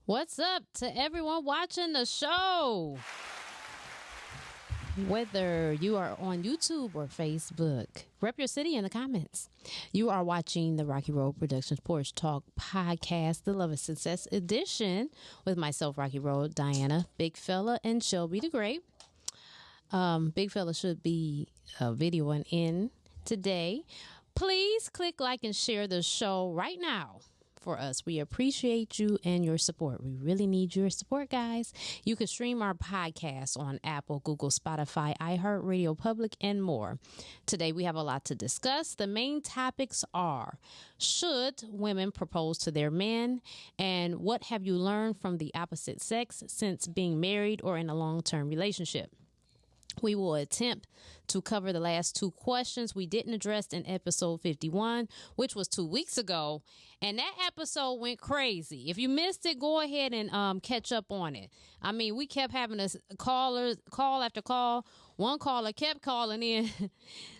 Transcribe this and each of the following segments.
What's up to everyone watching the show? Whether you are on YouTube or Facebook, rep your city in the comments. You are watching the Rocky Road Productions Porch Talk podcast, the Love and Success edition, with myself, Rocky Road, Diana, Big Fella, and Shelby the Great. Big Fella should be videoing in today. Please click like and share the show right now for us. We appreciate you and your support. We really need your support, guys. You can stream our podcast on Apple, Google, Spotify, iHeartRadio, Public, and more. Today, we have a lot to discuss. The main topics are: should women propose to their men? And what have you learned from the opposite sex since being married or in a long-term relationship? We will attempt to cover the last two questions we didn't address in episode 51, which was 2 weeks ago. And that episode went crazy. If you missed it, go ahead and catch up on it. I mean, we kept having call after call. One caller kept calling in.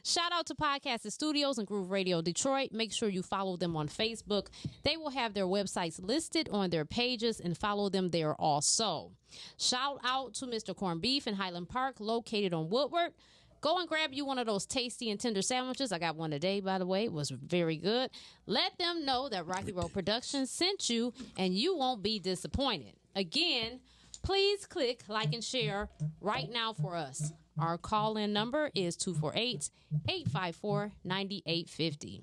Shout out to Podcasting Studios and Groove Radio Detroit. Make sure you follow them on Facebook. They will have their websites listed on their pages, and follow them there also. Shout out to Mr. Corned Beef in Highland Park, located on Woodward. Go and grab you one of those tasty and tender sandwiches. I got one today, by the way. It was very good. Let them know that Rocky Road Productions sent you, and you won't be disappointed. Again, please click like and share right now for us. Our call-in number is 248-854-9850.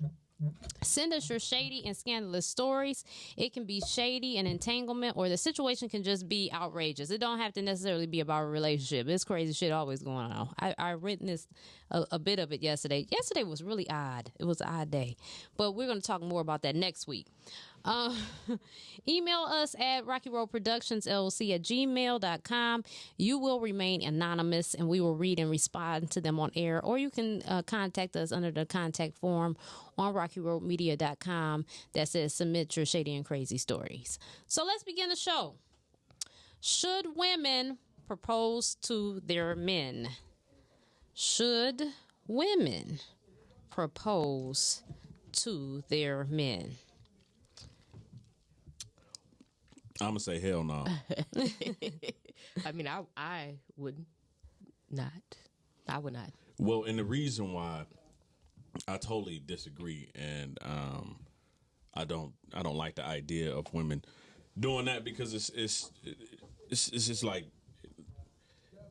Send us your shady and scandalous stories. It can be shady and entanglement, or the situation can just be outrageous. It don't have to necessarily be about a relationship. It's crazy shit always going on. I witnessed a bit of it yesterday. Yesterday was really odd. It was an odd day. But we're going to talk more about that next week. Email us at rockyroadproductionsllc@gmail.com. You will remain anonymous, and we will read and respond to them on air, or you can contact us under the contact form on rockyroadmedia.com that says submit your shady and crazy stories. So let's begin the show. Should women propose to their men? Should women propose to their men? I'm gonna say hell no. I mean, I would not. I would not. Well, and the reason why I totally disagree, and I don't like the idea of women doing that, because it's just like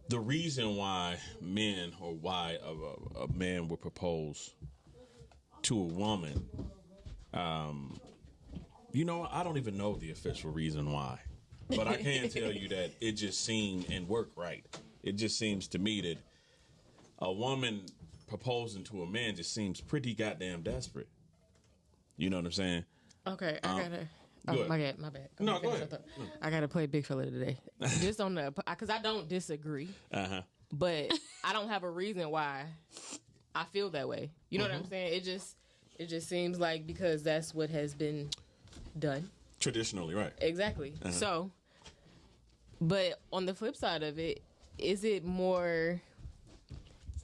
the reason why men, or why a man would propose to a woman. I don't even know the official reason why, but I can tell you that it just seemed and worked right. It just seems to me that a woman proposing to a man just seems pretty goddamn desperate. You know what I'm saying? Okay, I gotta. Oh, my bad. No, go ahead. I gotta play Big Fella today. Just on the, because I don't disagree, but I don't have a reason why I feel that way. You know what I'm saying? It just seems like, because that's what has been done traditionally, right? Exactly. So, but on the flip side of it, is it more,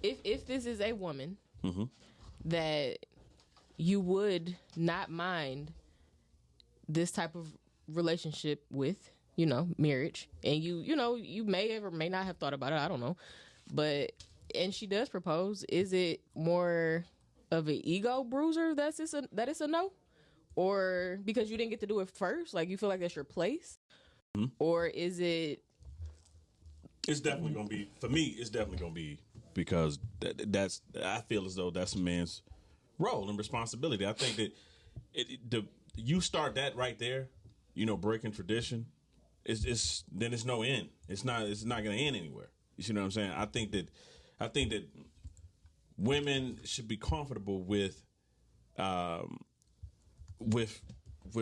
if this is a woman that you would not mind this type of relationship with, marriage, and you may or may not have thought about it, I don't know, and she does propose, is it more of an ego bruiser that it's a no? Or because you didn't get to do it first, like you feel like that's your place? Or is it? It's definitely going to be, for me, it's definitely going to be because I feel as though that's a man's role and responsibility. I think that you start that right there, breaking tradition, then it's no end. It's not going to end anywhere. You see what I'm saying? I think that women should be comfortable with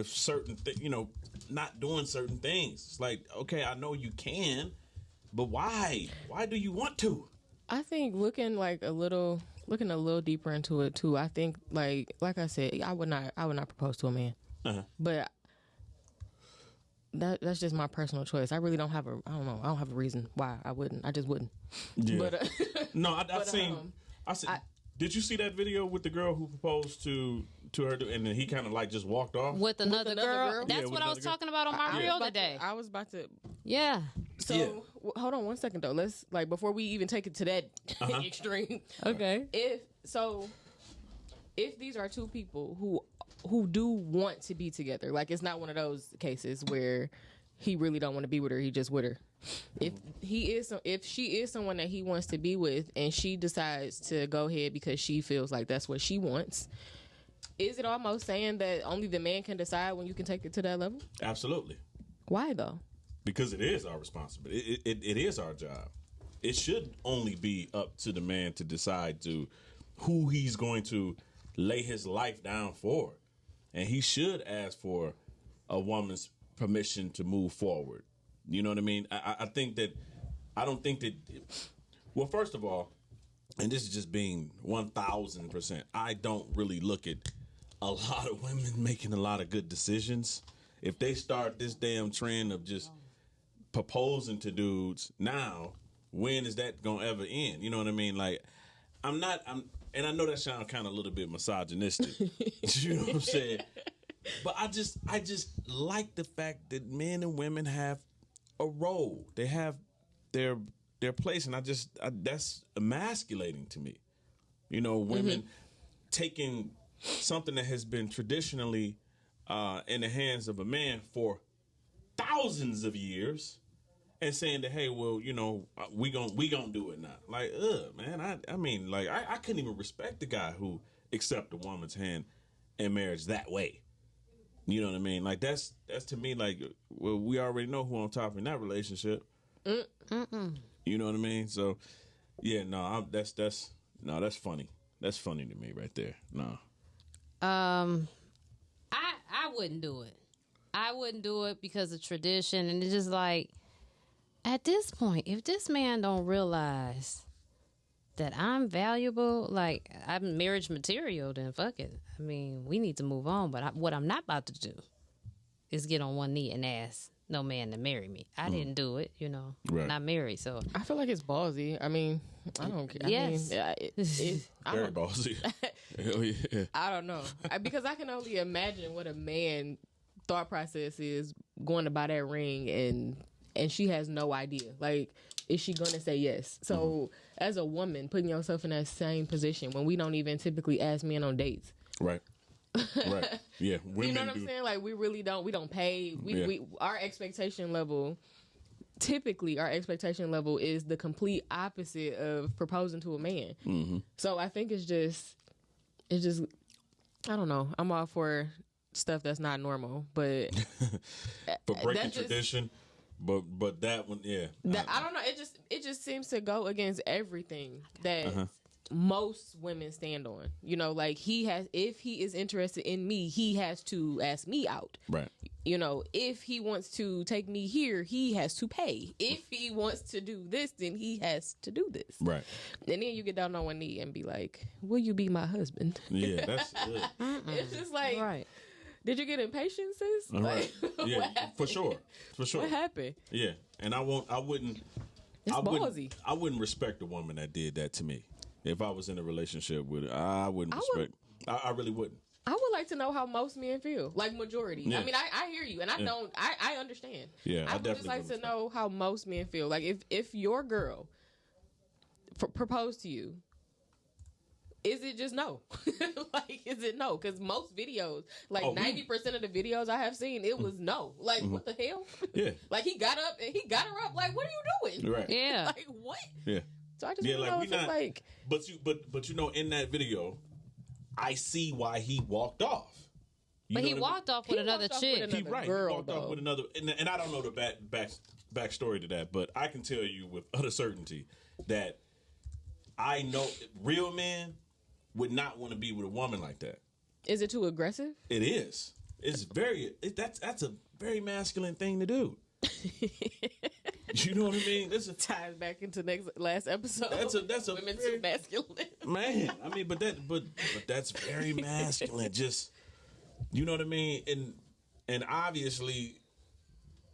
certain not doing certain things. It's like, okay, I know you can, but why do you want to? I think looking a little deeper into it too, I think like I said, I would not propose to a man, but that's just my personal choice. I really don't have I don't have a reason why I wouldn't. I just wouldn't. Yeah. But no, I seen. Did you see that video with the girl who proposed to to her, and then he kind of like just walked off with another girl. That's with what I was another girl. talking about on my reel today. I was about to. Yeah. So hold on one second though. Let's before we even take it to that extreme. Okay. If these are two people who do want to be together, like it's not one of those cases where he really don't want to be with her, he just with her. If she is someone that he wants to be with, and she decides to go ahead because she feels like that's what she wants, is it almost saying that only the man can decide when you can take it to that level? Absolutely. Why though? Because it is our responsibility. It is our job. It should only be up to the man to decide to who he's going to lay his life down for, and he should ask for a woman's permission to move forward. You know what I mean? I think that I don't think that. Well, first of all, and this is just being 1,000%. I don't really look at a lot of women making a lot of good decisions. If they start this damn trend of just proposing to dudes now, when is that gonna ever end? You know what I mean? Like, and I know that sounds kind of a little bit misogynistic. You know what I'm saying? But I just like the fact that men and women have a role. They have their place, and that's emasculating to me. You know, women taking something that has been traditionally in the hands of a man for thousands of years and saying that, hey, well, you know, we gonna do it now. Like, man, I mean, like, I couldn't even respect the guy who accept a woman's hand in marriage that way. You know what I mean? Like, that's to me, like, well, we already know who on top in that relationship. You know what I mean? So, yeah, no, that's funny. That's funny to me right there. No. I wouldn't do it. I wouldn't do it because of tradition, and it's just like, at this point, if this man don't realize that I'm valuable, like I'm marriage material, then fuck it. I mean, we need to move on. But what I'm not about to do is get on one knee and ask no man to marry me. I didn't do it, you know. Right. Not married, so I feel like it's ballsy. I mean, I don't care. Yes. I mean, Very ballsy. Hell yeah. I don't know. Because I can only imagine what a man thought process is going to buy that ring and she has no idea. Like, is she going to say yes? So as a woman, putting yourself in that same position when we don't even typically ask men on dates. Right. Right. Yeah. Women You know what I'm saying? Like, we really don't. We don't pay. Our expectation level. Typically, our expectation level is the complete opposite of proposing to a man. Mm-hmm. So I think it's just. I don't know. I'm all for stuff that's not normal, but for breaking tradition. But that one, yeah. I don't know. It just seems to go against everything that most women stand on. You know, like, if he is interested in me, he has to ask me out. Right. You know, if he wants to take me here, he has to pay. If he wants to do this, then he has to do this. Right. And then you get down on one knee and be like, will you be my husband? Yeah, that's good. It's just like, right. Did you get impatient, sis? Right. Yeah, for sure. What happened? Yeah. And I wouldn't It's ballsy. I wouldn't respect a woman that did that to me. If I was in a relationship with her, I wouldn't respect. I really wouldn't. I would like to know how most men feel, like majority. Yeah. I mean, I hear you, and I understand. Yeah, I would just like to know how most men feel. Like, if your girl proposed to you, is it just no? Like, is it no? Because most videos, like 90% of the videos I have seen, it was no. Like, what the hell? Yeah. Like, he got up and he got her up. Like, what are you doing? Right. Yeah. Like, what? Yeah. So I just want to know if it's like. But you know, in that video, I see why he walked off. But he walked off with another chick. He walked off with another, and I don't know the backstory to that, but I can tell you with utter certainty that I know real men would not want to be with a woman like that. Is it too aggressive? It is. It's that's a very masculine thing to do. You know what I mean? This ties back into last episode. That's a women too masculine. Man, I mean, but that's very masculine. Just, you know what I mean? And obviously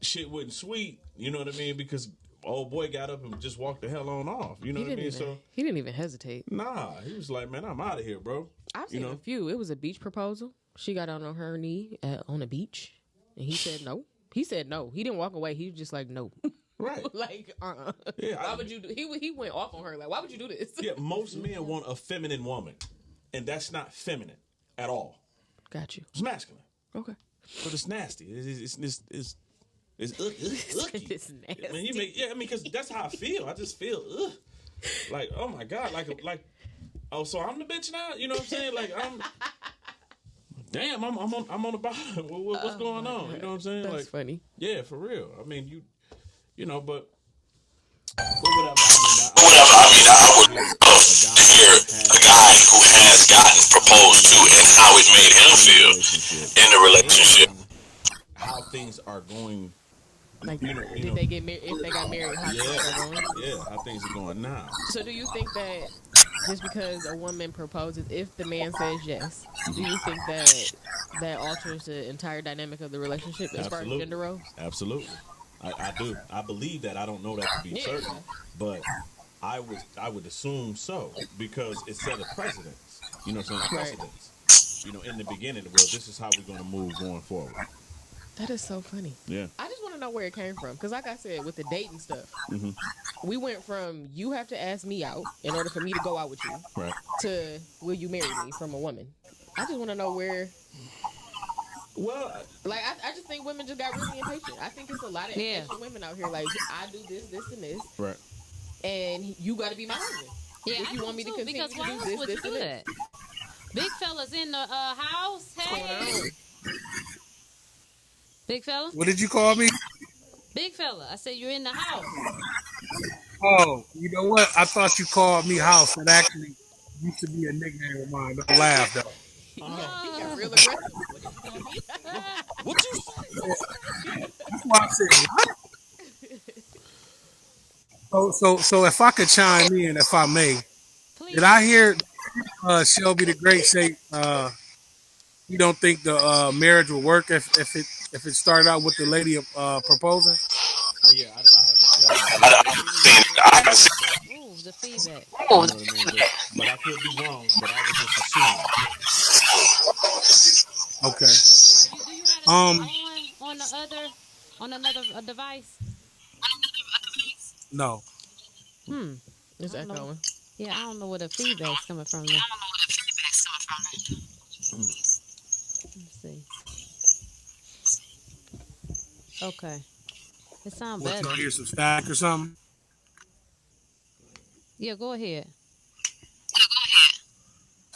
shit wasn't sweet, you know what I mean? Because old boy got up and just walked the hell on off. You know what I mean? So he didn't even hesitate. nah, he was like, man, I'm out of here, bro. I've seen a few. It was a beach proposal. She got out on her knee on a beach, and he said no. He said no. He didn't walk away. He was just like no. Right. Like Yeah. Why would you do? He went off on her. Like, why would you do this? Yeah. Most men want a feminine woman, and that's not feminine at all. Got you. It's masculine. Okay. But it's nasty. It's icky. It's nasty. I mean, because that's how I feel. I just feel like, oh my god, like, oh, so I'm the bitch now. You know what I'm saying? Like I'm. Damn, I'm on the bottom. What's going on? You know what I'm saying? That's like funny. Yeah, for real. I mean, you know, but whatever. I would love to hear a guy who has gotten proposed to and how it made him feel in the relationship. How things are going. Like, did they get married? If they got married, how things are going? Yeah, how things are going now. So, do you think that just because a woman proposes, if the man says yes, do you think that alters the entire dynamic of the relationship as far as gender roles? Absolutely. I do. I believe that. I don't know that to be certain, but I would assume so because it set a precedence. You know what I'm saying? Precedence. You know, in the beginning, well, this is how we're going to move going forward. That is so funny. Yeah. I just want to know where it came from because, like I said, with the dating stuff, we went from you have to ask me out in order for me to go out with you, right, to will you marry me from a woman. I just want to know where. Well, like I just think women just got really impatient. I think it's a lot of impatient women out here. Like, I do this, and this, right, and you got to be my husband. Yeah, if you want me to continue because to why do else this, would this, you and do this. that? Big fella's in the house. Hey, big fella. What did you call me? Big fella. I said you're in the house. Oh, you know what? I thought you called me House. It actually used to be a nickname of mine. Don't laugh though. He got real aggressive. What you say? That's why I said what? So if I could chime in, if I may, Please. did I hear Shelby the Great say you don't think the marriage will work if it started out with the lady proposing? Yeah, I haven't seen. Ooh, the feedback. You know what I mean? But I could be wrong. But I would just assume. Okay. Do you have it on another device? No. It's echoing. Yeah, I don't know where the feedback's coming from. Though. Let's see. Okay. It sounds Want better. to hear some static or something? Yeah, go ahead.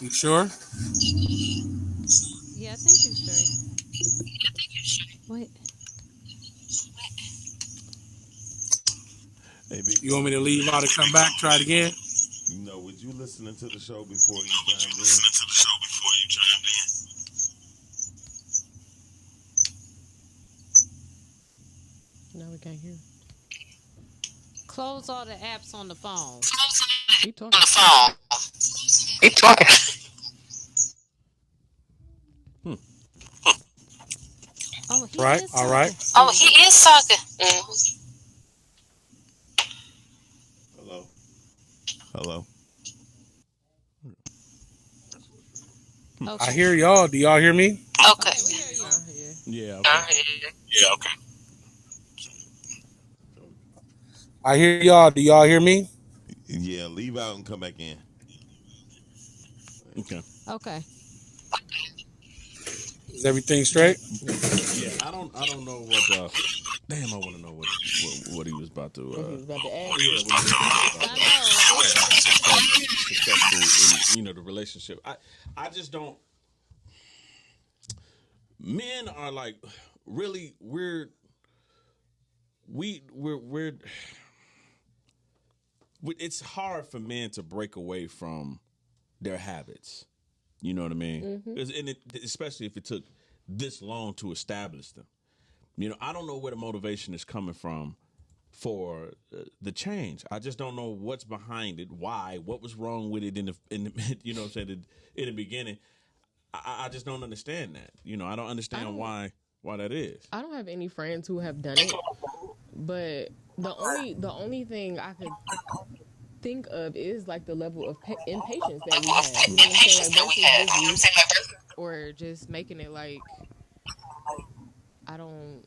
You sure? Yeah, I think you're straight. Wait. Hey, big You want me to leave out and come back? Try it again? No, was you listening to the show before you chimed in? No, we can't hear. Close all the apps on the phone. Keep talking. Keep talking. Oh, he Right. is All right. talking. Oh, he is talking. Hello. Hello. Okay. I hear y'all. Do y'all hear me? Okay. We hear you. Yeah. Okay. Yeah, okay. I hear y'all. Do y'all hear me? Yeah, leave out and come back in. Okay. Okay. Is everything straight? Yeah, I don't know what. Damn, I want to know what he was about to. He was about to ask. Successful in the relationship. I just don't. Men are like really we're it's hard for men to break away from their habits. You know what I mean? Especially if it took this long to establish them. You know, I don't know where the motivation is coming from for the change. I just don't know what's behind it, why, what was wrong with it in the you know what I'm saying, in the beginning. I just don't understand that. You know, I don't understand why that is. I don't have any friends who have done it, but the only thing I could think of is like the level of impatience that we have. You know what I'm saying? Like versus just or just making it like I don't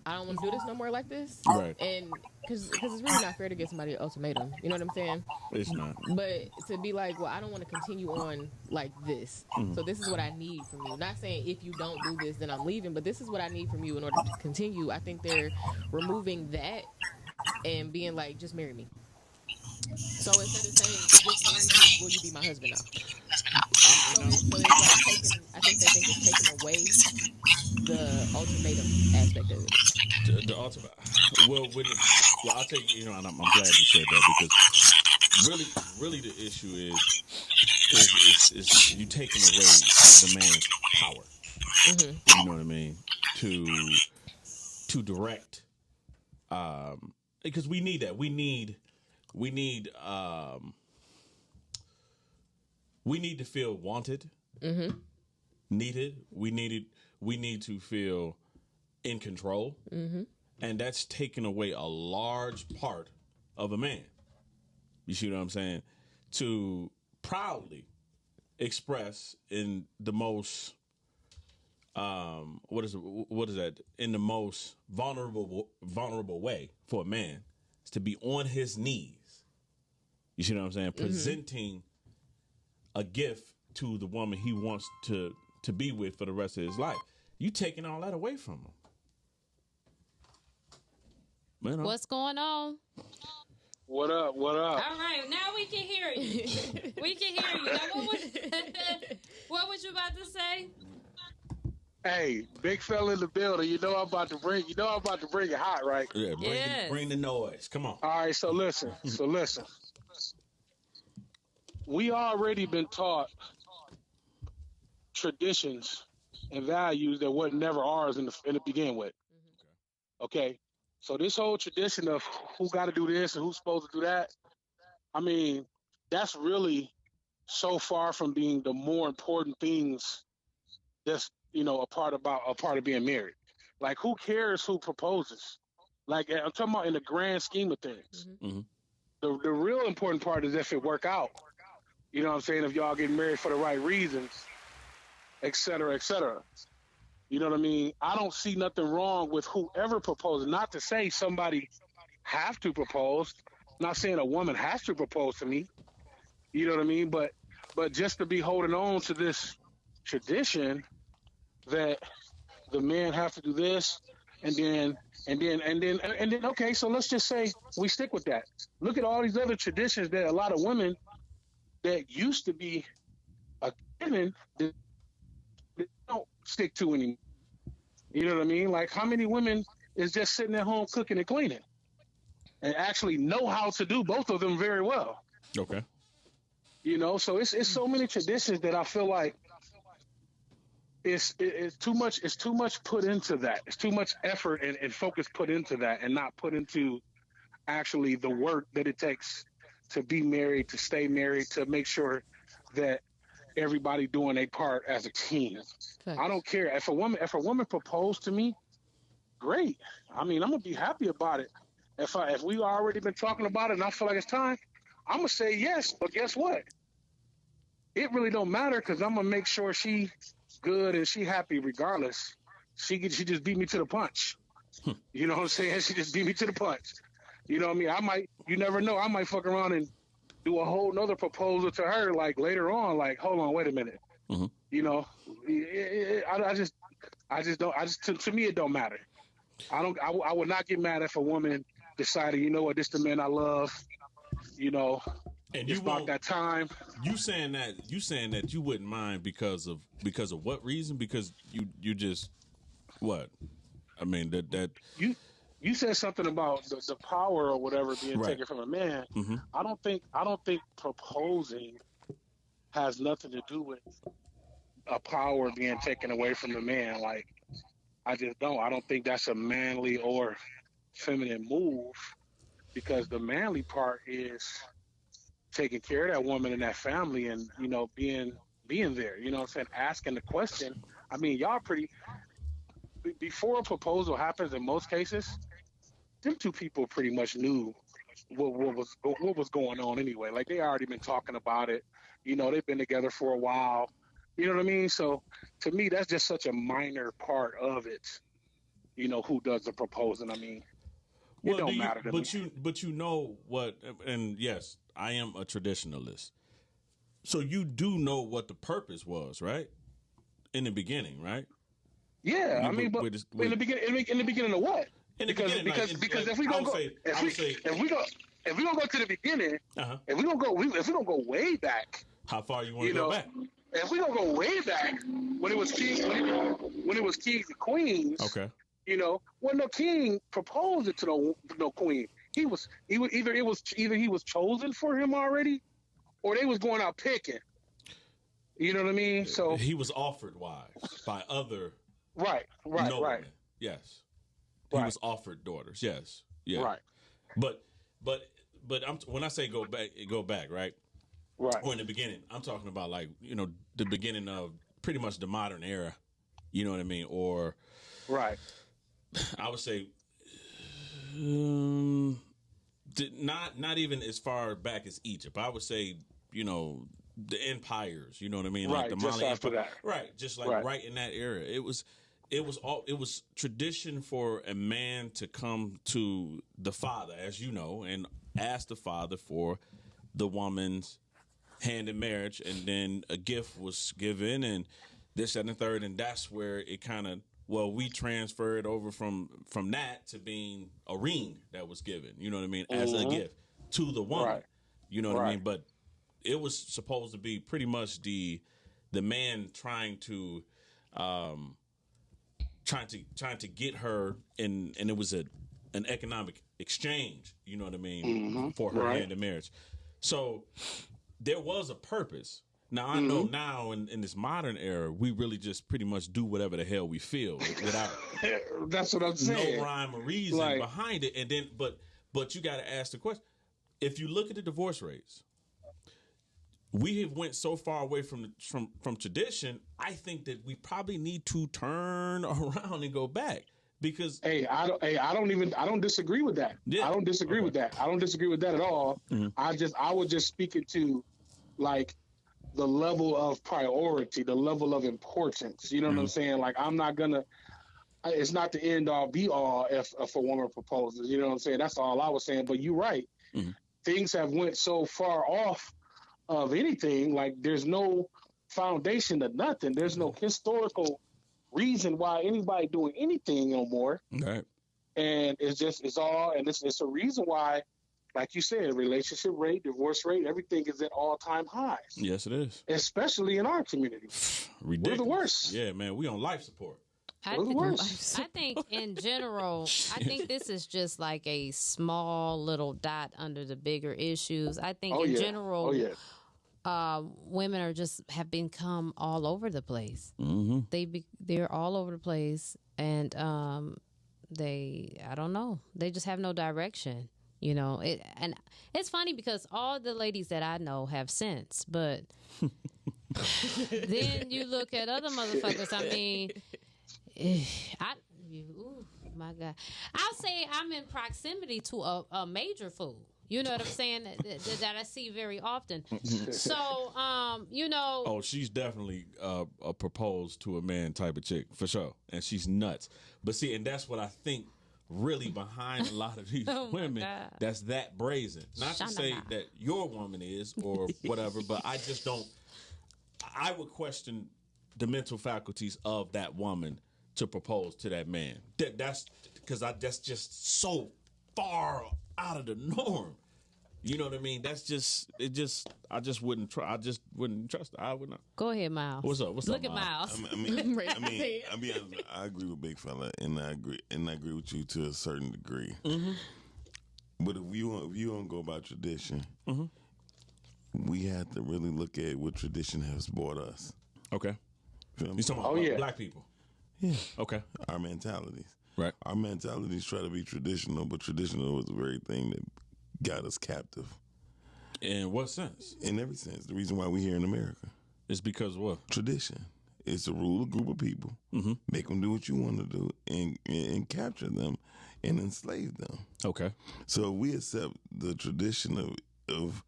I don't want to do this no more like this. Right. And because it's really not fair to get somebody an ultimatum. You know what I'm saying? It's not. But to be like, well, I don't want to continue on like this. So this is what I need from you. Not saying if you don't do this, then I'm leaving, but this is what I need from you in order to continue. I think they're removing that and being like, just marry me. So instead of saying, just marry me, will you be my husband now? So it's like taking, I think they think it's taking away the ultimatum aspect of it. The ultimate. Well, well, I'll take you know, and I'm glad you said that because really, the issue is you taking away the man's power. You know what I mean? To direct, because we need that. We need to feel wanted, needed. We need to feel in control, and that's taking away a large part of a man. You see what I'm saying? To proudly express in the most what is that? In the most vulnerable way for a man is to be on his knees. You see what I'm saying? Presenting a gift to the woman he wants to be with for the rest of his life. You taking all that away from him. Man, What's going on? What up? What up? All right, now we can hear you. We can hear you. Now, what was you about to say? Hey, big fella in the building. You know I'm about to bring it hot, right? Yeah, Yes. bring the noise. Come on. All right, so listen. We already been taught traditions and values that were never ours in the begin with. Okay, so this whole tradition of who got to do this and who's supposed to do that, I mean, that's really so far from being the more important things that's a part of being married. Like, who cares who proposes? Like, I'm talking about in the grand scheme of things. The real important part is if it work out. You know what I'm saying? If y'all getting married for the right reasons, et cetera, et cetera. You know what I mean? I don't see nothing wrong with whoever proposes. Not to say somebody have to propose. Not saying a woman has to propose to me. You know what I mean? But just to be holding on to this tradition that the men have to do this, and then okay, so let's just say we stick with that. Look at all these other traditions that a lot of women that used to be a given that they don't stick to anymore. You know what I mean? Like, how many women is just sitting at home cooking and cleaning and actually know how to do both of them very well? Okay. You know, so it's so many traditions that I feel like it's too much put into that. It's too much effort and focus put into that, and not put into actually the work that it takes to be married, to stay married, to make sure that everybody doing their part as a team. I don't care if a woman proposed to me, great. I mean, I'm gonna be happy about it. If we already been talking about it and I feel like it's time, I'm gonna say yes. But guess what? It really don't matter, because I'm gonna make sure she good and she happy regardless. She just beat me to the punch. You know what I'm saying? She just beat me to the punch. You know what I mean? You never know. I might fuck around and do a whole nother proposal to her, like later on, like, hold on, wait a minute. You know, to me, it don't matter. I would not get mad if a woman decided, you know what, this the man I love, you know, and it's about that time. You saying that you wouldn't mind because of what reason? Because you just what? I mean that you said something about the power or whatever being right. taken from a man. I don't think proposing has nothing to do with a power being taken away from the man. Like, I just don't. I don't think that's a manly or feminine move, because the manly part is taking care of that woman and that family, and being there. You know what I'm saying? Asking the question. I mean, y'all pretty. Before a proposal happens, in most cases, them two people pretty much knew what was going on anyway. Like they already been talking about it. You know, they've been together for a while. You know what I mean? So to me, that's just such a minor part of it. You know, who does the proposing? I mean, it don't matter to me. But you know what? And yes, I am a traditionalist. So you do know what the purpose was, right? In the beginning, right? Yeah, I mean, but in the beginning of what? Because if we gonna go to the beginning, if we gonna go way back. How far you want to go back? If we gonna go way back, when it was kings and queens, okay. You know, when no king proposed it to no queen, either he was chosen for him already, or they was going out picking. You know what I mean? So he was offered wives by other right. Yes, he was offered daughters. Yes, yeah, right. But when I say go back, right? Right. Or in the beginning, I'm talking about like the beginning of pretty much the modern era. You know what I mean? Or right. I would say not even as far back as Egypt. I would say the empires. You know what I mean? Right. Like the just Mali after Empire. that. Right. Just like right in that era. It was tradition for a man to come to the father, as you know, and ask the father for the woman's hand in marriage, and then a gift was given, and this, that, and the third, and that's where it kind of we transferred over from that to being a ring that was given. You know what I mean, as a gift to the woman. Right. You know what I mean, but it was supposed to be pretty much the man trying to get her, and it was an economic exchange. You know what I mean, for her hand in marriage. So there was a purpose. Now, I know now in this modern era, we really just pretty much do whatever the hell we feel without that's what I'm saying. No rhyme or reason behind it. And then, but you got to ask the question. If you look at the divorce rates, we have went so far away from tradition. I think that we probably need to turn around and go back. Because I don't disagree with that. Yeah. I don't disagree with that. I don't disagree with that at all. I was just speaking to like the level of priority, the level of importance. You know what I'm saying? Like it's not the end all be all if a woman proposes. You know what I'm saying? That's all I was saying. But you're right. Things have went so far off of anything. Like there's no foundation to nothing. There's no historical reason why anybody doing anything no more. Right. And it's a reason why, like you said, relationship rate, divorce rate, everything is at all-time highs. Yes, it is. Especially in our community. Ridiculous. We're the worst. Yeah, man, we on life support. I think in general, I think this is just like a small little dot under the bigger issues. I think general, women have become all over the place. They're all over the place, and I don't know. They just have no direction. You know, and it's funny because all the ladies that I know have sense, but then you look at other motherfuckers. I mean, my God, I'll say I'm in proximity to a major fool. You know what I'm saying? That I see very often. So, Oh, she's definitely a proposed to a man type of chick for sure, and she's nuts. But see, and that's what I think. Really behind a lot of these women that's that brazen. Not to say that your woman is or whatever, but I just don't. I would question the mental faculties of that woman to propose to that man. That's because that's just so far out of the norm. You know what I mean? That's just it. I just wouldn't try. I just wouldn't trust her. I would not. Go ahead, Miles. What's up? Look at Miles. I mean, I'll be honest. I agree with Big Fella, and I agree with you to a certain degree. But if you want to go about tradition, we have to really look at what tradition has brought us. Okay. You talking about black people? Yeah. Okay. Our mentalities. Right. Our mentalities try to be traditional, but traditional was the very thing that got us captive. In what sense? In every sense. The reason why we're here in America. It's because what? Tradition. is to rule a group of people, make them do what you want to do, and capture them and enslave them. Okay. So we accept the tradition of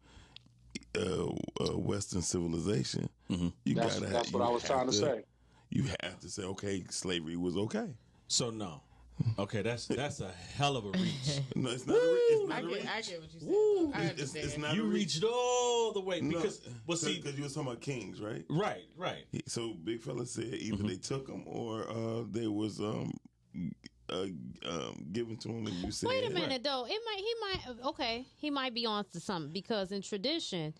Western civilization. That's what I was trying to say. You have to say, okay, slavery was okay. So no. Okay, that's a hell of a reach. No, it's not. It's not a reach. I get what you said. I understand. It's not. You a reach. reached all the way because, because you were talking about kings, right? Right. So big fella said either they took them or they was given to him, and you said. Wait a minute, though. He might be on to something because in tradition,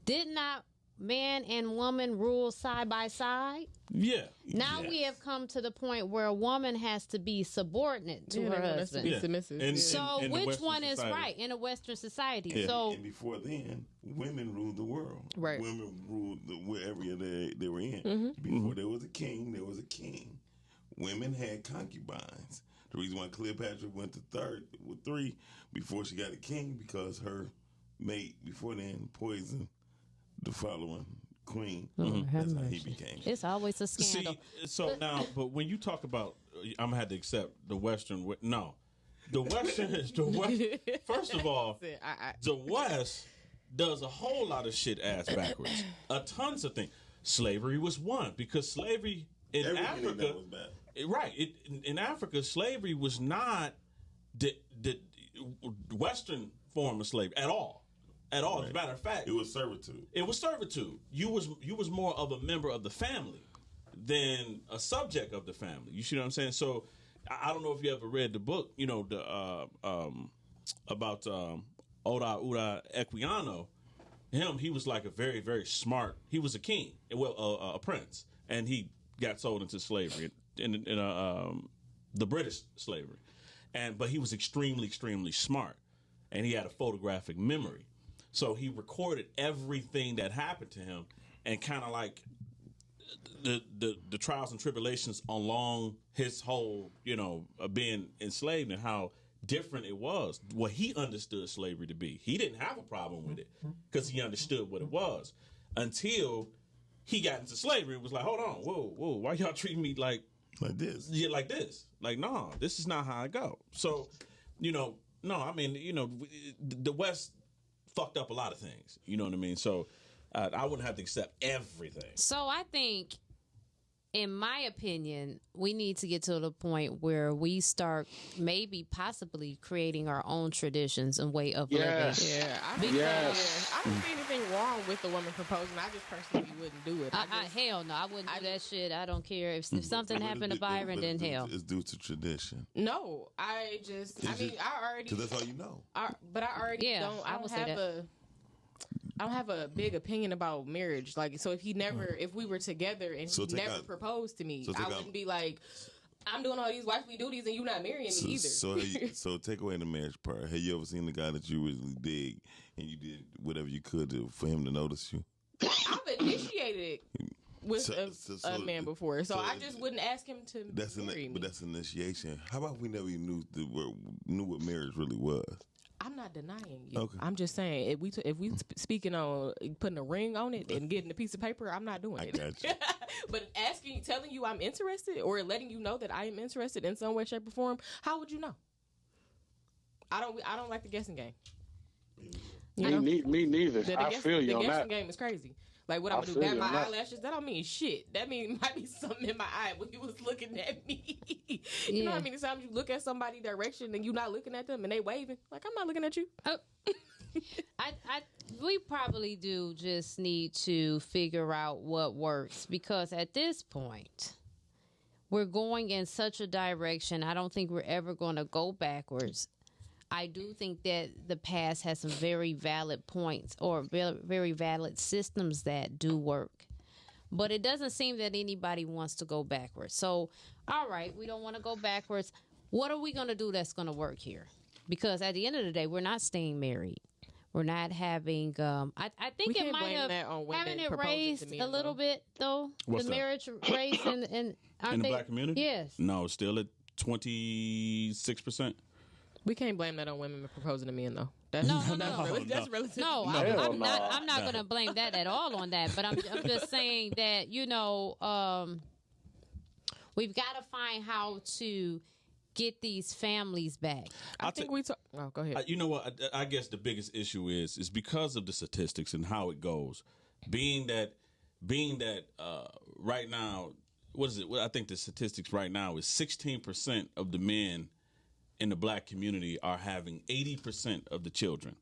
did not man and woman rule side by side? Yeah. Now we have come to the point where a woman has to be subordinate to her husband. Be submissive. So in which Western one is society. right in a Western society? Yeah. So And before then, women ruled the world. Right. Women ruled wherever they were in. Before there was a king, there was a king. Women had concubines. The reason why Cleopatra went to three before she got a king, because her mate before then poisoned the following queen. That's how he became. it's always a scandal. See, so now, but when you talk about, I'm gonna have to accept the Western. No, the Western is the West. First of all, the West does a whole lot of shit ass backwards. Tons of things. Slavery was one because slavery in Everything Africa, that was bad. right? In Africa, slavery was not the Western form of slavery at all. At all. As a matter of fact, It was servitude. it was servitude. You was more of a member of the family than a subject of the family. You see what I'm saying? So I don't know if you ever read the book, about Oda Equiano. He was like a very, very smart. He was a king, a prince, and he got sold into slavery in the British slavery, but he was extremely, extremely smart, and he had a photographic memory. So he recorded everything that happened to him, and kind of like the trials and tribulations along his whole, being enslaved and how different it was. What he understood slavery to be. He didn't have a problem with it because he understood what it was until he got into slavery. It was like, hold on, whoa, why y'all treating me like this? Yeah, like this. Like, no, this is not how I go. So, no, I mean, the West fucked up a lot of things. You know what I mean? So I wouldn't have to accept everything. So I think, in my opinion, we need to get to the point where we start possibly creating our own traditions and way of living. Yeah, I don't see anything wrong with the woman proposing. I just personally wouldn't do it. Hell no, I wouldn't do that shit. I don't care. If something happened to Byron, then hell. It's due to tradition. No, I already. Because that's all you know. But I already don't. I don't have a big opinion about marriage. Like, so if we were together and he never proposed to me, I wouldn't be like, I'm doing all these wifely duties and you not marrying me either. So take away the marriage part. Have you ever seen the guy that you really dig and you did whatever you could for him to notice you? I've initiated with a man before, so I just wouldn't ask him to marry me. But that's initiation. How about we never even knew what marriage really was? I'm not denying you. Okay. I'm just saying if we speaking on putting a ring on it and getting a piece of paper, I'm not doing it. Got you. But telling you I'm interested or letting you know that I am interested in some way, shape, or form, how would you know? I don't like the guessing game. Me neither. I feel you on that. The guessing game is crazy. Like, what I'm gonna do? Bat my eyelashes? That don't mean shit. That might be something in my eye when he was looking at me. You know how many times you look at somebody direction and you not looking at them and they waving? Like, I'm not looking at you. Oh. We probably do just need to figure out what works, because at this point we're going in such a direction. I don't think we're ever going to go backwards. I do think that the past has some very valid points or very valid systems that do work. But it doesn't seem that anybody wants to go backwards. So, all right, we don't want to go backwards. What are we going to do that's going to work here? Because at the end of the day, we're not staying married. We're not having. I think it might have having it raised a little bit though. What's the that? Marriage raised in the black community. Yes. No, still at 26%. We can't blame that on women proposing to men, though. That's, No. that's relative. No, Hell I'm no. not. I'm not going to blame that at all on that. But I'm just saying that we've got to find how to get these families back. I think we talk. Oh, go ahead. You know what? I guess the biggest issue is because of the statistics and how it goes. Being that right now, what is it? Well, I think the statistics right now is 16% of the men in the black community are having 80% of the children.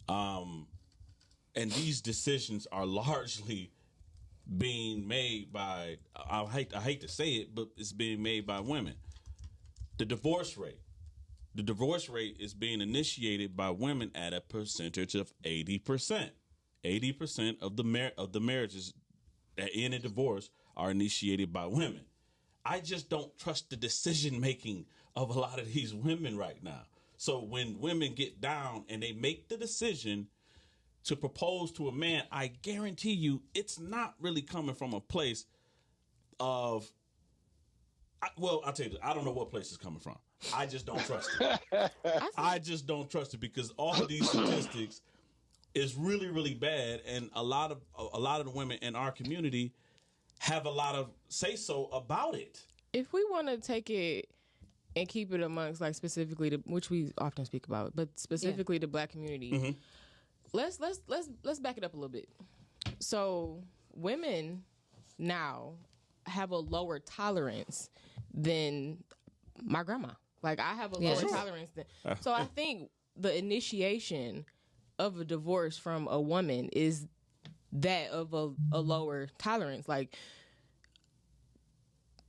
And these decisions are largely being made by, I hate to say it, but it's being made by women. The divorce rate is being initiated by women at a percentage of 80%. 80% of the marriages that end in divorce are initiated by women. I just don't trust the decision making of a lot of these women right now. So when women get down and they make the decision to propose to a man, I guarantee you it's not really coming from a place of, well, I'll tell you, I don't know what place it's coming from. I just don't trust it. I just don't trust it because all of these statistics is really, really bad, and a lot of the women in our community have a lot of say so about it. If we want to take it and keep it amongst, like, specifically which we often speak about, but specifically the black community, let's back it up a little bit. So women now have a lower tolerance than my grandma. Like, I have a lower tolerance than. So I think the initiation of a divorce from a woman is that of a lower tolerance. Like,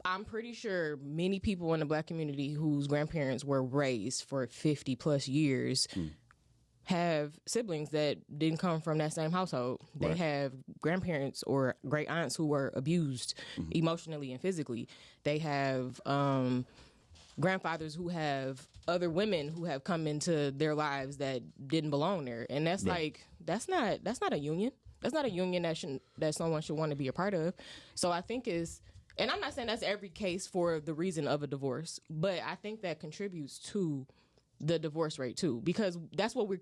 I'm pretty sure many people in the black community whose grandparents were raised for 50 plus years have siblings that didn't come from that same household. They have grandparents or great aunts who were abused emotionally and physically. They have grandfathers who have other women who have come into their lives that didn't belong there. And that's like, that's not a union. That's not a union that someone should want to be a part of. So I think and I'm not saying that's every case for the reason of a divorce, but I think that contributes to the divorce rate too, because that's what we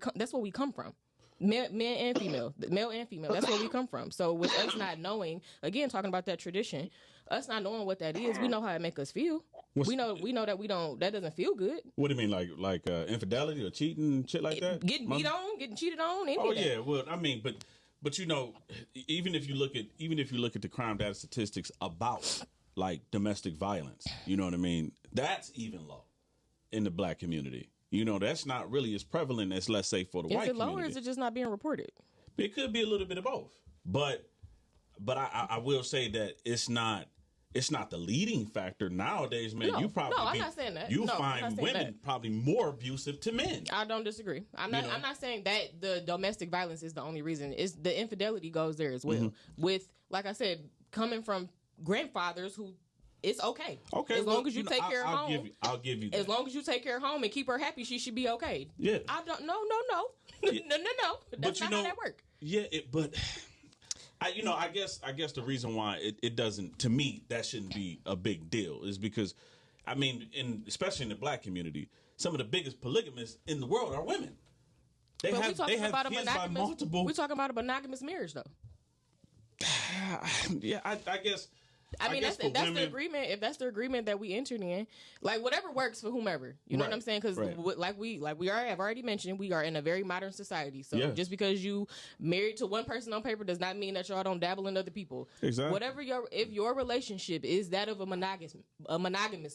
come from. Male and female. That's where we come from. So with us not knowing, again, talking about that tradition, us not knowing what that is, we know how it make us feel. We know that that doesn't feel good. What do you mean, like infidelity or cheating, shit like that? Getting beat on, getting cheated on. Any of that. Yeah. Well, I mean, but you know, even if you look at the crime data statistics about like domestic violence, you know what I mean? That's even low in the black community. You know, that's not really as prevalent as, let's say, for the white community. Is it low or is it just not being reported? It could be a little bit of both. But I will say that it's not the leading factor nowadays, man. I'm not saying that. You find women probably more abusive to men. I don't disagree. I'm not saying that the domestic violence is the only reason. It's the infidelity goes there as well. With, like I said, coming from grandfathers who, it's okay. Okay. As long as you take care of home. I'll give you that. As long as you take care of home and keep her happy, she should be okay. Yeah. I don't. No. Yeah. No. That's not how that works. Yeah. But I guess the reason why it doesn't, to me, that shouldn't be a big deal is because, I mean, especially in the black community, some of the biggest polygamists in the world are women. They have kids by multiple. We're talking about a monogamous marriage, though. Yeah, I guess. I mean, that's the agreement. If that's the agreement that we entered in, like, whatever works for whomever, you know what I'm saying? Because like we have already mentioned, we are in a very modern society. So just because you married to one person on paper does not mean that y'all don't dabble in other people. Exactly. Whatever if your relationship is that of a monogamous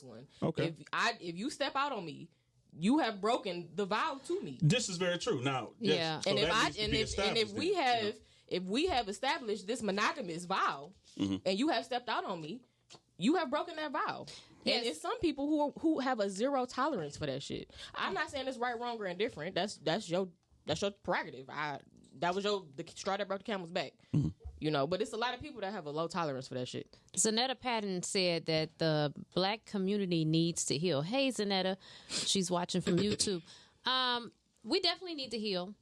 one. Okay. If you step out on me, you have broken the vow to me. This is very true. Now, yeah. So if we have established this monogamous vow and you have stepped out on me, you have broken that vow. Yes. And it's some people who have a zero tolerance for that shit. I'm not saying it's right, wrong, or indifferent. That's your prerogative. That was the straw that broke the camel's back. You know, but it's a lot of people that have a low tolerance for that shit. Zanetta Patton said that the black community needs to heal. Hey, Zanetta. She's watching from YouTube. We definitely need to heal.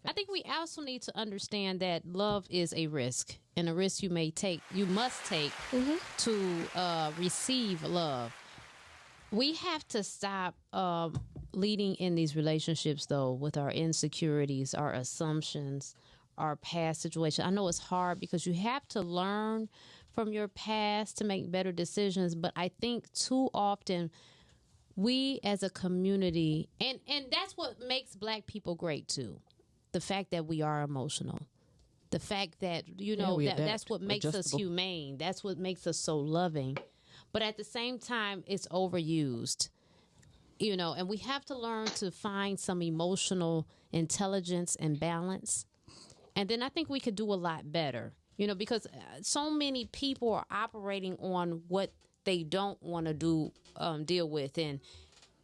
I think we also need to understand that love is a risk, and a risk you must take to receive love. We have to stop leading in these relationships, though, with our insecurities, our assumptions, our past situation. I know it's hard because you have to learn from your past to make better decisions, but I think too often we as a community, and that's what makes Black people great too, the fact that we are emotional. The fact that, that's what makes us humane. That's what makes us so loving. But at the same time, it's overused, and we have to learn to find some emotional intelligence and balance. And then I think we could do a lot better, because so many people are operating on what they don't want to deal with. And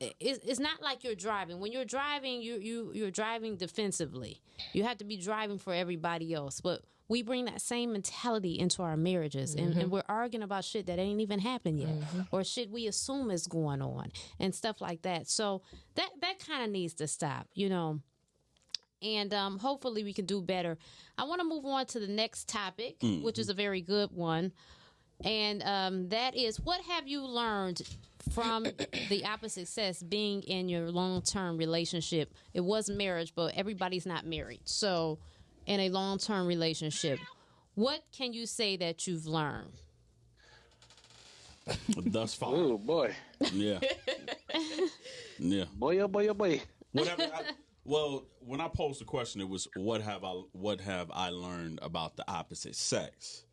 it's not like you're driving. When you're driving, you're driving defensively. You have to be driving for everybody else. But we bring that same mentality into our marriages, and we're arguing about shit that ain't even happened yet, or shit we assume is going on, and stuff like that. So that kind of needs to stop, And hopefully we can do better. I want to move on to the next topic, which is a very good one. And that is, what have you learned from the opposite sex being in your long-term relationship? It was marriage, but everybody's not married. So in a long-term relationship, what can you say that you've learned? Thus far. Oh, boy. Yeah. Yeah. Boy, oh, boy, oh, boy. Whatever. Well, when I posed the question, it was what have I learned about the opposite sex?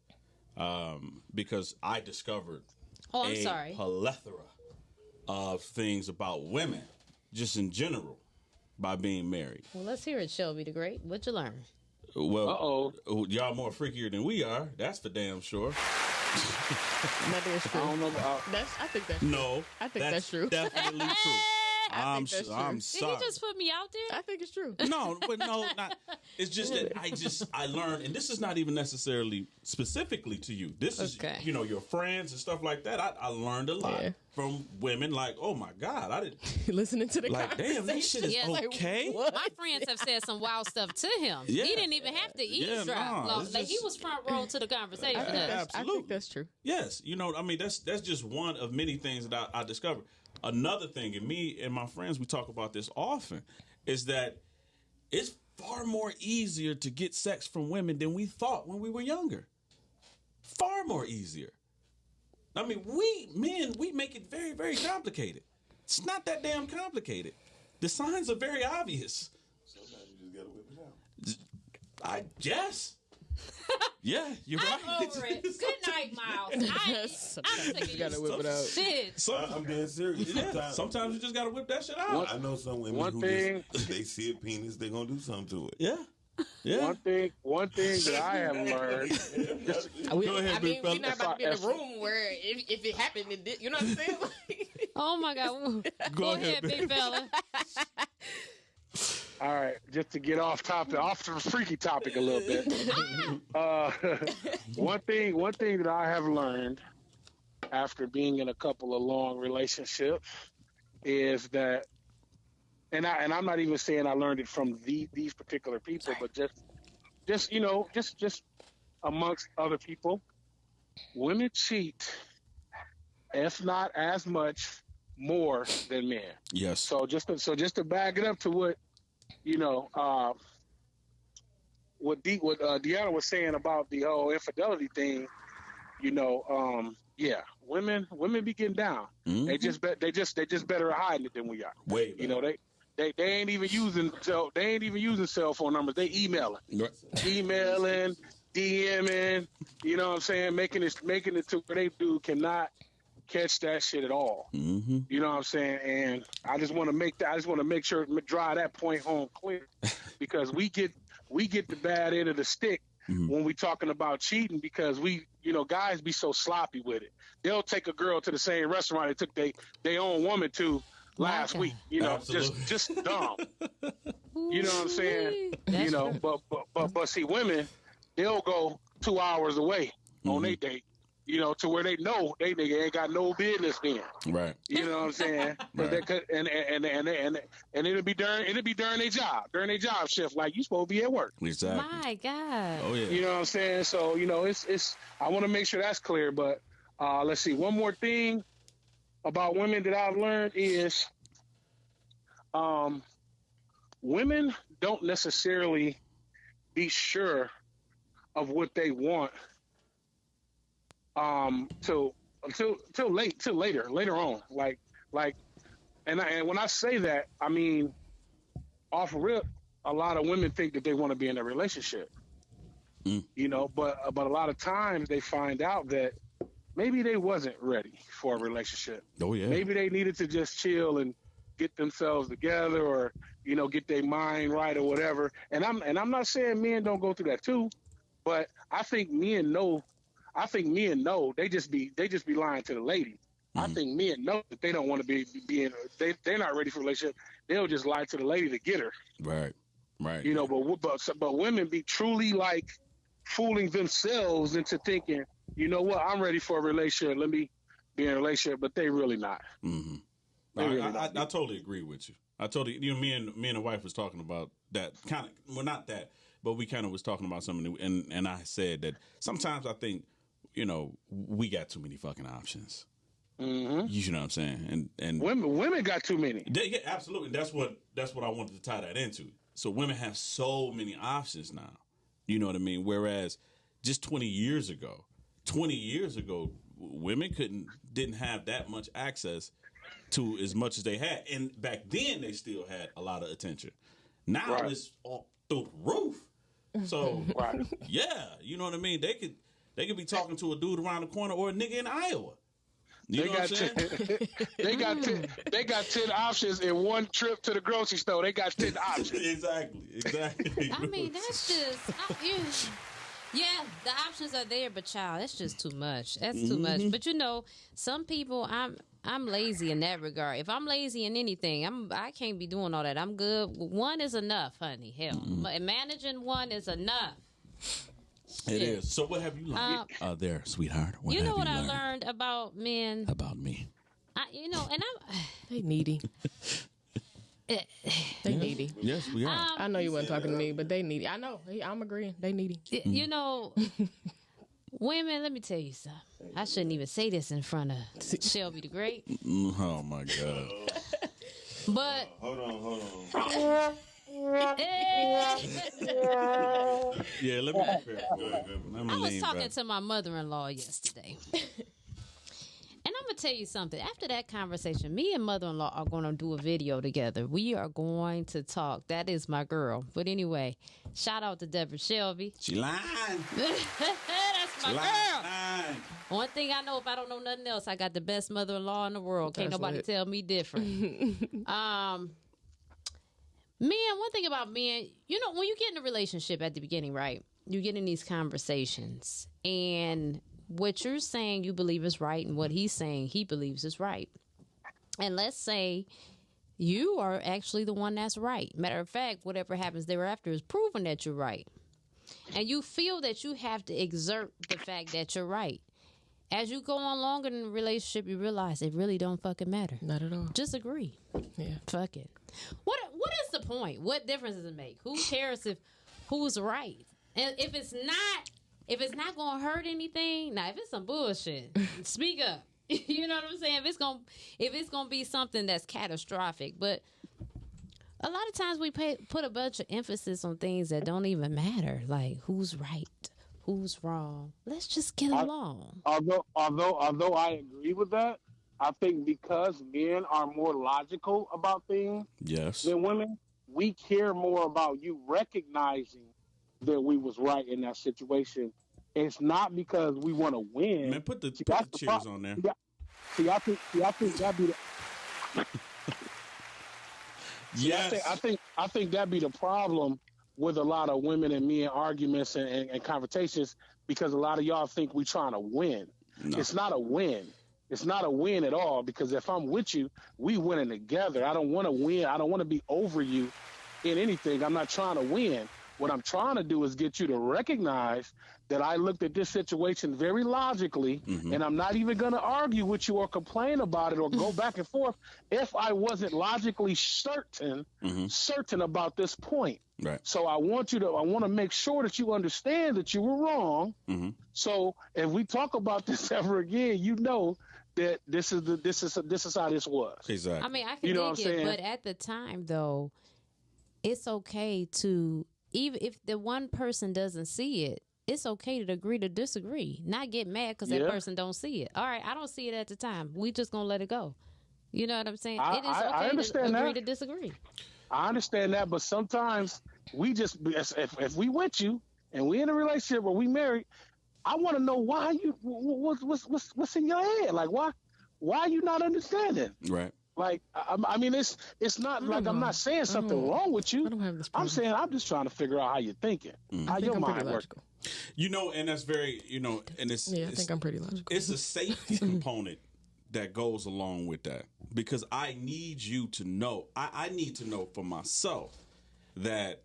Because I discovered a plethora of things about women, just in general, by being married. Well, let's hear it, Shelby the Great. What'd you learn? Well, y'all more freakier than we are. That's for damn sure. That is true. I don't know. I think that's no. I think that's true. Definitely true. I'm sorry. Did he just put me out there? I think it's true. No, not. It's just that I learned, and this is not even necessarily specifically to you. This is your friends and stuff like that. I learned a lot from women. Like, oh my God, I didn't listening to the damn, this shit is okay. Like, my friends have said some wild stuff to him. Yeah. He didn't even have to eavesdrop. He was front row to the conversation. Absolutely, I think that's true. Yes, that's just one of many things that I discovered. Another thing, and me and my friends, we talk about this often, is that it's far more easier to get sex from women than we thought when we were younger. Far more easier. I mean, we make it very, very complicated. It's not that damn complicated. The signs are very obvious. Sometimes you just gotta whip it out. I guess. Yeah, you're right. I'm over it. Good night, Miles. I'm sick of you. Gotta whip it out. Shit. I'm being serious. Yeah, sometimes you just gotta whip that shit out. I know some women who just, they see a penis, they're gonna do something to it. Yeah. Yeah. One thing that I have learned. Go ahead, big fella. We're not about to be in a room where if it happened, you know what I'm saying? Oh my God. Go ahead, big fella. All right, just to get off the freaky topic a little bit. One thing that I have learned after being in a couple of long relationships is that, and I'm not even saying I learned it from these particular people, but just amongst other people, women cheat, if not as much, more than men. Yes. So just to back it up to what Deanna was saying about the whole infidelity thing, women be getting down. Mm-hmm. They just better at hiding it than we are. Way better. They ain't even using cell phone numbers. They emailing, DMing. You know what I'm saying? Making it to where they cannot catch that shit at all. Mm-hmm. You know what I'm saying? And I just want to make sure drive that point home clear, because we get the bad end of the stick when we talking about cheating, because guys be so sloppy with it. They'll take a girl to the same restaurant they took their own woman to last week. Just dumb. You know what I'm saying? But see, women, they'll go 2 hours away on their date. To where they know they nigga ain't got no business being. Right. You know what I'm saying? Right. And it'll be during their job shift. Like, you supposed to be at work. Exactly. My God. Oh yeah. You know what I'm saying? So it's I want to make sure that's clear. But let's see. One more thing about women that I've learned is women don't necessarily be sure of what they want till later on. Like and when I say that, I mean off rip, a lot of women think that they want to be in a relationship. You know, but a lot of times they find out that maybe they wasn't ready for a relationship. Oh yeah. Maybe they needed to just chill and get themselves together, or you know, get their mind right or whatever. And I'm not saying men don't go through that too, but I think men know they just be lying to the lady. I think men know that they don't want to be in. They're not ready for a relationship. They'll just lie to the lady to get her. Right. You know, but women be truly like fooling themselves into thinking, you know what, I'm ready for a relationship. Let me be in a relationship, but they really not. Mm-hmm. I totally agree with you. I totally, you know, me and the wife was talking about that kind of, well, not that, but we kind of was talking about something, and I said that sometimes I think, you know, we got too many fucking options. Mm-hmm. You know what I'm saying? And women got too many. Yeah, absolutely. That's what I wanted to tie that into. So women have so many options now. You know what I mean? Whereas just 20 years ago, women didn't have that much access to as much as they had. And back then they still had a lot of attention. Now it's all through the roof. So yeah, you know what I mean? They could be talking to a dude around the corner or a nigga in Iowa. You know what I'm saying? They got 10 options in one trip to the grocery store. They got 10 options. Exactly. I mean, that's just yeah, the options are there, but child, that's just too much. That's too much. But you know, some people, I'm lazy in that regard. If I'm lazy in anything, I can't be doing all that. I'm good. One is enough, honey. Hell, managing one is enough. It is. So what have you learned there, sweetheart? What you know what I learned learned about men? About me. You know, and They needy. They needy. Yes, we are. I know you weren't talking to me, but they needy. I know. I'm agreeing. They needy. You know, women, let me tell you something. I shouldn't even say this in front of Shelby the Great. Oh, my God. But... Hold on. Yeah, let me be fair. I was talking to my mother-in-law yesterday. And I'm going to tell you something. After that conversation, me and mother-in-law are going to do a video together. We are going to talk. That is my girl. But anyway, shout out to Deborah Shelby. She lying. That's my girl. One thing I know, if I don't know nothing else, I got the best mother-in-law in the world. Can't nobody tell me different. Men, one thing about men, you know, when you get in a relationship at the beginning, right, you get in these conversations, and what you're saying you believe is right, and what he's saying he believes is right. And let's say you are actually the one that's right. Matter of fact, whatever happens thereafter is proven that you're right. And you feel that you have to exert the fact that you're right. As you go on longer in a relationship, you realize it really don't fucking matter. Not at all. Just agree. Yeah. Fuck it. What is the point? What difference does it make? Who cares if who's right? And if it's not gonna hurt anything, now if it's some bullshit, speak up. You know what I'm saying? If it's gonna be something that's catastrophic, but a lot of times we put a bunch of emphasis on things that don't even matter, like who's right, who's wrong. Let's just get along. Although I agree with that, I think because men are more logical about things than women, we care more about you recognizing that we was right in that situation. It's not because we want to win. Man, put the chairs on there. See, I think that'd be the. Yes. I think that'd be the problem with a lot of women and men arguments and conversations, because a lot of y'all think we trying to win. No. It's not a win. It's not a win at all, because if I'm with you, we winning together. I don't want to win. I don't want to be over you in anything. I'm not trying to win. What I'm trying to do is get you to recognize that I looked at this situation very logically, and I'm not even going to argue with you or complain about it or go back and forth if I wasn't logically certain about this point. Right. So I want to make sure that you understand that you were wrong. So if we talk about this ever again, you know that this is how this was. Exactly. I mean, I can You know what dig I'm it, saying? but at the time, though, it's okay to, even if the one person doesn't see it, it's okay to agree to disagree. Not get mad because that Yeah. person don't see it. All right, I don't see it at the time. We just gonna let it go. You know what I'm saying? I- It is I okay to understand agree that. to disagree. I understand that, but sometimes we just if we with you and we in a relationship or we married, I want to know why you what's in your head, like why you not understanding? Right. Like I mean, it's not like I'm not saying something wrong with you. I don't have this I'm problem. saying I'm just trying to figure out how you're thinking, how I think your I'm mind pretty works. logical. You know, and that's very, you know, and it's Yeah, I it's, think I'm pretty logical. it's a safety component that goes along with that, because I need you to know, I need to know for myself that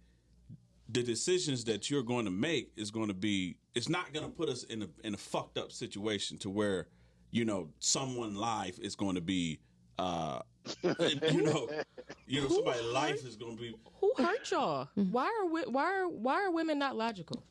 the decisions that you're going to make is going to be, it's not going to put us in a fucked up situation to where, you know, someone's life is going to be, you know, somebody's life is going to be. Who hurt y'all? Why are women not logical?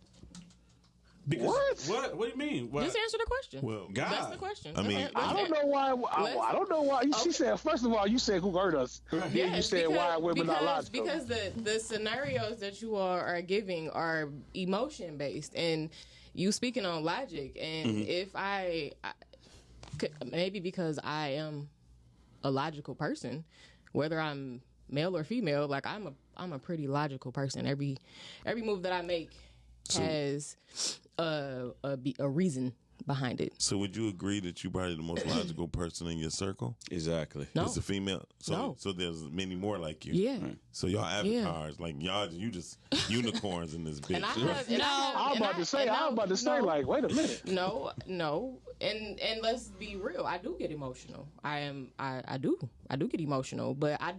Because, what do you mean? What? Just answer the question. Well, God. That's the question. I mean, Okay, I let's- don't know why. I don't know why. She said, first of all, you said who hurt us. Then you Yes, said why women not logical. Because the scenarios that you all are giving are emotion based, and you speaking on logic. And if I maybe because I am a logical person, whether I'm male or female, like I'm a pretty logical person. Every move that I make has a reason behind it. So would you agree that you probably the most logical person in your circle? Exactly. No. It's a female. So No. so there's many more like you. Yeah. So y'all avatars, like you just unicorns in this bitch. And I have, and I was about to say, no, like, wait a minute. No, and let's be real. I do get emotional. I do get emotional, but I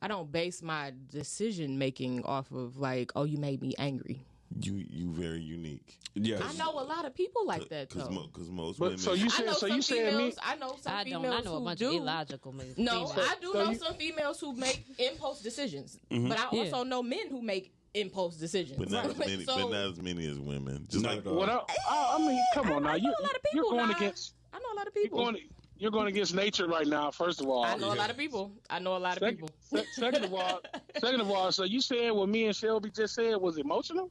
don't base my decision making off of like, oh, you made me angry. You very unique. Yes. I know a lot of people like that though. Because most But women. so you I said, know so some you said me. females. I know some I females don't. I know a who bunch do. of illogical men. No, females. I do know some females who make impulse decisions, but I also know men who make impulse decisions. but not as many. So- but not as many as women. Just Not like at all. What I mean, come on now. I know a lot of people. You're going now. against. I know a lot of people. You're going against nature right now. First of all, I know a lot of people. I know a lot of people. Second of all, so you said what me and Shelby just said was emotional?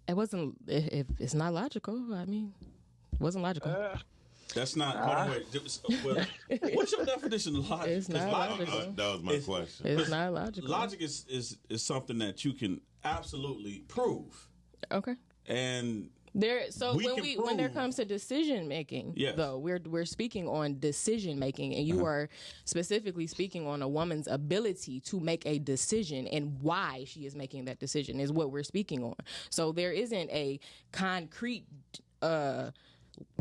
It wasn't. If it's not logical, I mean, it wasn't logical. That's not. Hold on, wait. Well, what's your definition of logic? It's 'Cause not logic, logical. that was my question. It's not logical. logic is something that you can absolutely prove, Okay. and There. So We when can when there prove- comes to decision making, Yes. though, we're speaking on decision making, and you are specifically speaking on a woman's ability to make a decision and why she is making that decision is what we're speaking on. So there isn't a concrete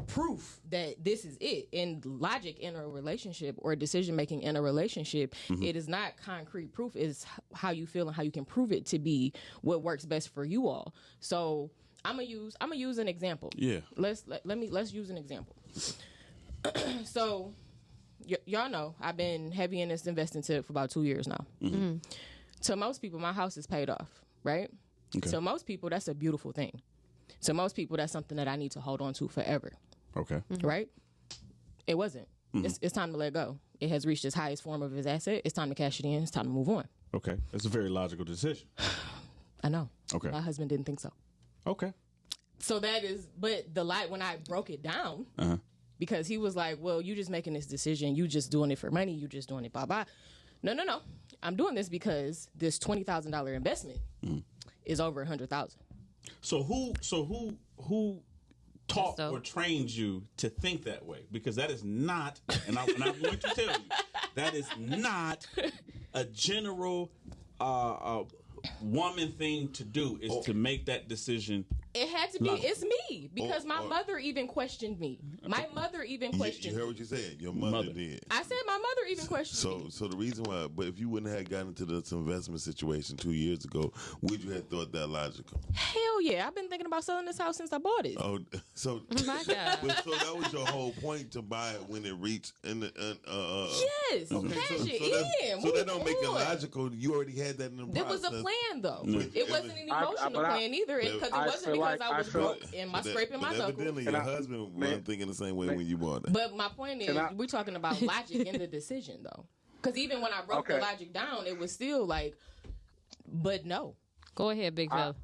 proof that this is it. In logic in a relationship or decision making in a relationship, it is not concrete proof. It's how you feel and how you can prove it to be what works best for you all. So I'm gonna use an example. Yeah. Let's use an example. So y'all know I've been heavy in this investing tip for about 2 years now. To most people, my house is paid off, right? Okay. So most people, that's a beautiful thing. To most people, that's something that I need to hold on to forever, okay, right? It wasn't. It's time to let go. It has reached its highest form of its asset. It's time to cash it in. It's time to move on. okay, that's a very logical decision. I know. Okay. My husband didn't think so. Okay, So that is, but the light when I broke it down, because he was like, well, you just making this decision. You just doing it for money. You just doing it, blah, blah. No. I'm doing this because this $20,000 investment is over $100,000. so who taught That's dope. or trained you to think that way? Because that is not, and I'm going to tell you, that is not a general woman thing to do. Is to make that decision. It had to be. Logical. It's me because my mother even questioned me. My mother even You questioned heard me. what you said. Your mother did. I said my my mother even questioned me. So the reason why, but if you wouldn't have gotten into this investment situation 2 years ago, would you have thought that logical? Hell yeah, I've been thinking about selling this house since I bought it. Oh, so My God. so that was your whole point to buy it when it reached in the Yes, cash it in. So that don't make it on. logical. You already had that in the It process. was a plan, though. Mm. It wasn't an emotional plan either, because it I wasn't feel because like- I was I feel- broke and my scraping my knuckles. Evidently, your husband wasn't thinking the same way when you bought it. But my point is, we're talking about logic in the decision, though. Because even when I broke the logic down, it was still like, but no. Go ahead, big fella.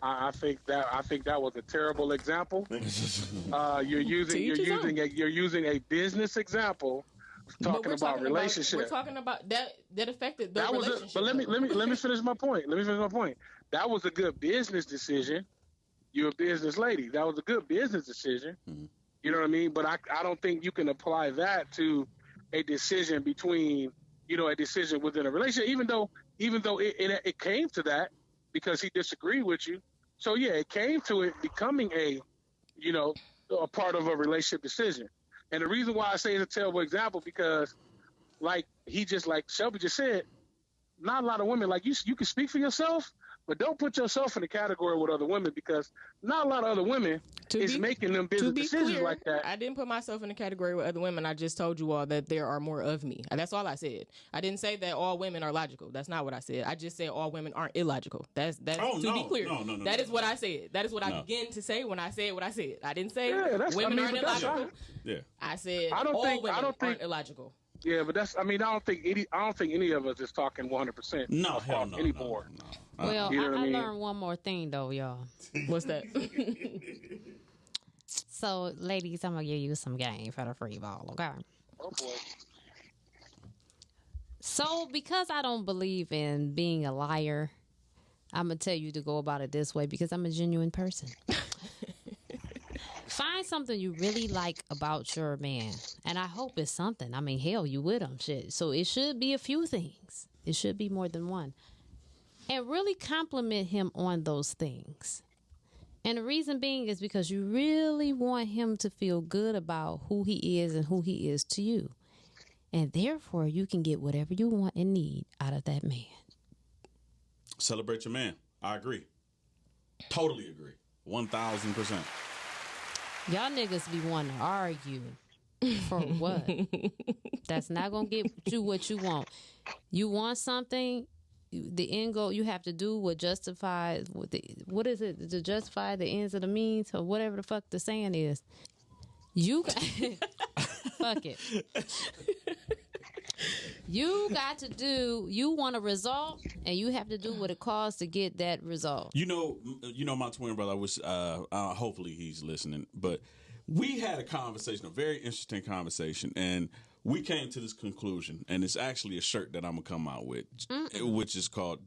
I think that was a terrible example. You're using a business example talking about relationship. We're talking about that affected the relationship. But let me finish my point. That was a good business decision. You're a business lady. That was a good business decision. Mm-hmm. You know what I mean? But I don't think you can apply that to a decision between, a decision within a relationship, even though it came to that because he disagreed with you. So yeah, it came to it becoming a part of a relationship decision. And the reason why I say it's a terrible example, because like Shelby just said, not a lot of women, like you can speak for yourself, but don't put yourself in the category with other women, because not a lot of other women is making them business decisions like that. I didn't put myself in the category with other women. I just told you all that there are more of me. That's all I said. I didn't say that all women are logical. That's not what I said. I just said all women aren't illogical. That's be clear. That is what I said. That is what I began to say when I said what I said. I didn't say women aren't illogical. Yeah. I said all women aren't illogical. Yeah, but I don't think any of us is talking 100%. No, hell no. Anymore. No. Well, You know what I mean? learned one more thing, though, y'all. What's that? So, ladies, I'm going to give you some game for the free ball, okay? Oh, boy. So, because I don't believe in being a liar, I'm going to tell you to go about it this way, because I'm a genuine person. Find something you really like about your man. And I hope it's something. I mean, hell, you with him, shit. So it should be a few things. It should be more than one. And really compliment him on those things. And the reason being is because you really want him to feel good about who he is and who he is to you. And therefore, you can get whatever you want and need out of that man. Celebrate your man. I agree. Totally agree. 1,000%. Y'all niggas be wanting to argue for what? That's not going to get you what you want. You want something, the end goal, you have to do what justifies, what is it, to justify the ends of the means, or whatever the fuck the saying is. You fuck it. You got to do, you want a result, and you have to do what it costs to get that result. You know, my twin brother, I wish, hopefully he's listening, but we had a conversation, a very interesting conversation, and we came to this conclusion, and it's actually a shirt that I'm gonna come out with, which is called,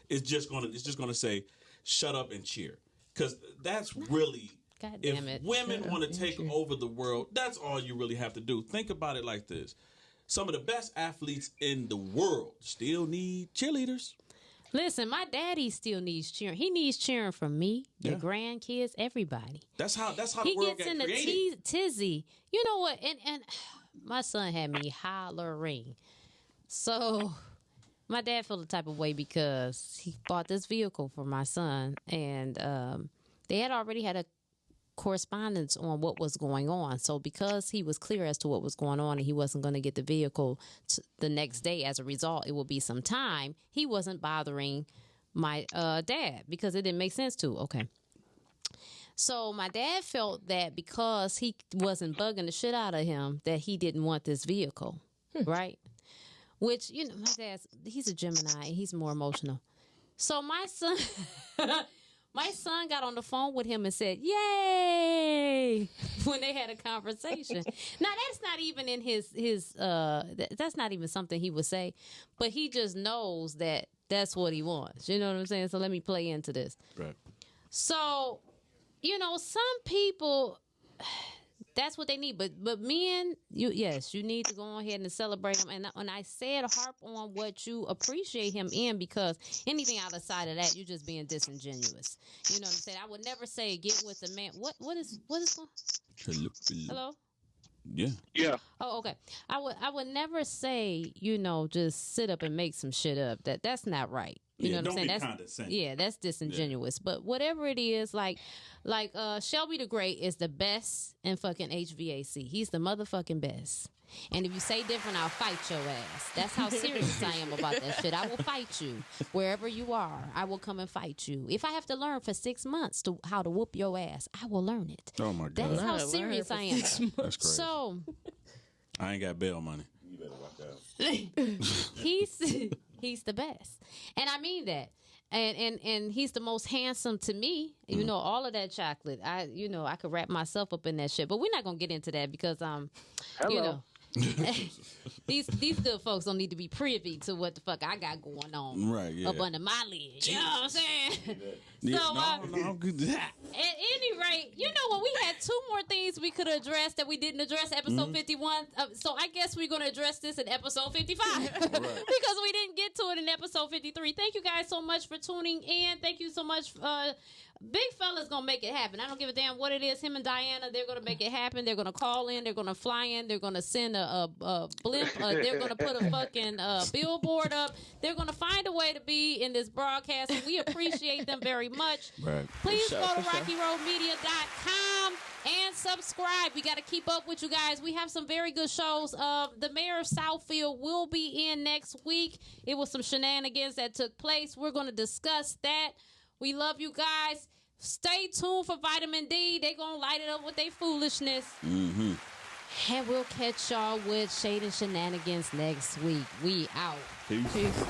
it's just gonna say, shut up and cheer. Because that's really, God damn if it. women want to take over the world, that's all you really have to do. Think about it like this. Some of the best athletes in the world still need cheerleaders. Listen, my daddy still needs cheering. He needs cheering from me, the grandkids, everybody. That's how the He world gets got in created. a tizzy. You know what? And my son had me hollering. So my dad felt the type of way because he bought this vehicle for my son, and they had already had a correspondence on what was going on. So because he was clear as to what was going on and he wasn't going to get the vehicle the next day, as a result, it will be some time, he wasn't bothering my dad because it didn't make sense to. Okay. So my dad felt that because he wasn't bugging the shit out of him, that he didn't want this vehicle, right? Which, my dad's, he's a Gemini, he's more emotional. So my son... My son got on the phone with him and said, "Yay!" when they had a conversation. Now, that's not even in his that's not even something he would say, but he just knows that that's what he wants. You know what I'm saying? So let me play into this. Right. So, some people, that's what they need. But men, you need to go ahead and celebrate him. And when I said harp on what you appreciate him in, because anything outside of that, you're just being disingenuous. You know what I'm saying? I would never say get with a man. What is going? Hello? Yeah. Yeah. Oh, okay. I would never say, just sit up and make some shit up. That's not right. You know what I'm saying? Don't be condescending. That's disingenuous. Yeah. But whatever it is, like Shelby the Great is the best in fucking HVAC. He's the motherfucking best. And if you say different, I'll fight your ass. That's how serious I am about that shit. I will fight you wherever you are. I will come and fight you. If I have to learn for 6 months how to whoop your ass, I will learn it. Oh my God. That's how serious I am. That's crazy. So I ain't got bail money. You better watch out. he's the best, and I mean that. And he's the most handsome to me. You know, all of that chocolate. I could wrap myself up in that shit. But we're not gonna get into that because Hello. These good folks don't need to be privy to what the fuck I got going on Right, yeah. up under my lid. You know what I'm saying? Yeah, So, no, I'm good. at any rate, when we had 2 more things we could address that we didn't address episode 51. So I guess we're going to address this in episode 55 because we didn't get to it in episode 53. Thank you guys so much for tuning in. Thank you so much. Big fella's gonna make it happen. I don't give a damn what it is. Him and Diana, they're gonna make it happen. They're gonna call in. They're gonna fly in. They're gonna send a blimp. They're gonna put a fucking billboard up. They're gonna find a way to be in this broadcast. And we appreciate them very much. Right. Please go to RockyRoadMedia.com and subscribe. We got to keep up with you guys. We have some very good shows. The mayor of Southfield will be in next week. It was some shenanigans that took place. We're gonna discuss that. We love you guys. Stay tuned for Vitamin D. They gonna light it up with their foolishness. Mm-hmm. And we'll catch y'all with Shade and Shenanigans next week. We out. Peace. Peace.